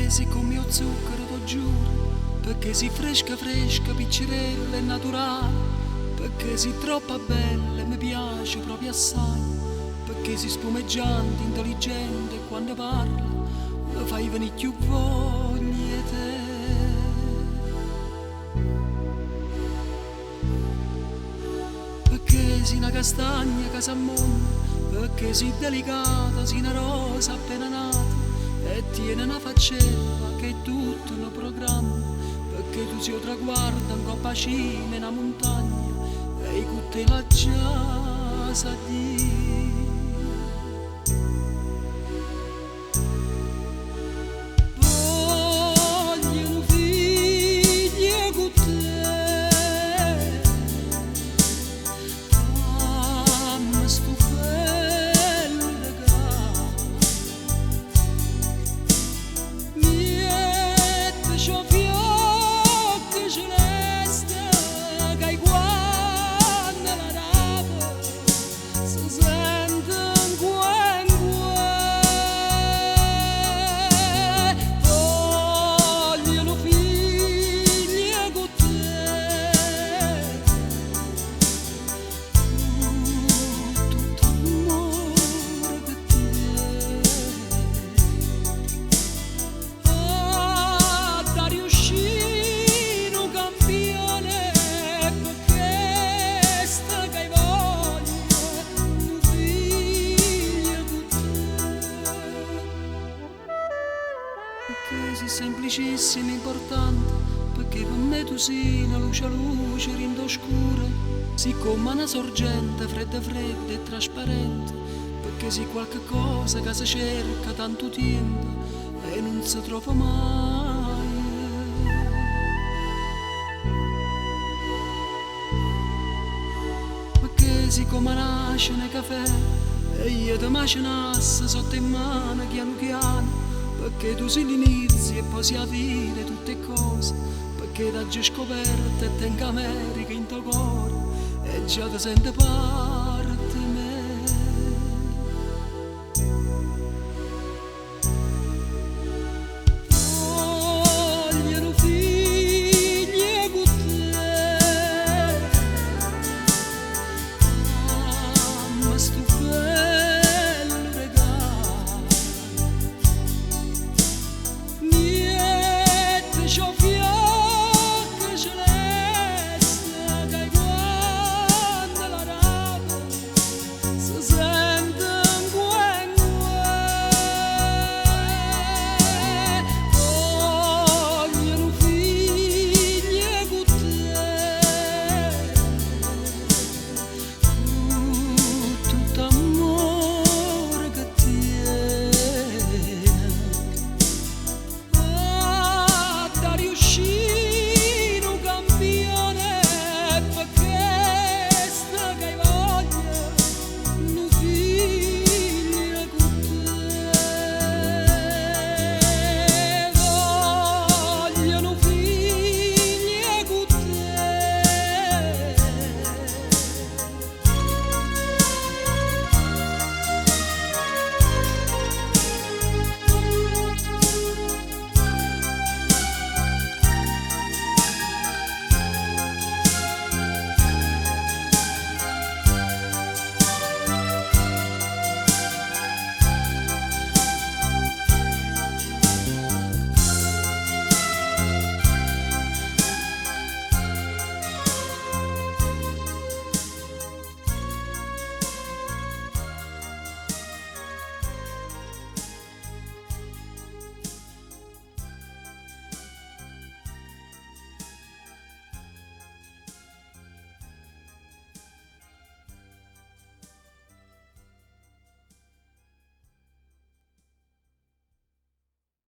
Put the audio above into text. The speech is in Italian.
si con mio zucchero, t'ho giuro, perché si fresca fresca, piccirella e naturale, perché si troppo bella e mi piace proprio assai, perché si spumeggiante, intelligente e quando parla mi fai venire più voglie te. Perché si una castagna che s'ammonda, perché si delicata, si una rosa appena nata e tiene una faccella che è tutto un programma, perché tu si traguarda in coppa cima in una montagna e i cutte la già sa di. Vogliono figli con te, fammi sto bello regalo, miette ciò fiocchi celeste che quando la rapa si sente un guan guan. Vogliono figli con te, tutto amore per te. Da riuscire un campione, perché sta che voglio un figlio con te. Perché sei semplicissimo importante, perché per me tu sei una luce a luce, rindo scura, sei come una sorgente fredda fredda e trasparente, perché sei qualche cosa che si cerca tanto tempo e non si trova mai. Perché sei come nasce nel caffè e io ti macinassi sotto in mano piano piano, perché tu sei l'inizio e poi si avvide tutte cose, perché da già scoperta e tengo America in tuo cuore e già ti sente parte me. Vogliono figli con te, fammi sto bello regalo, miette ciò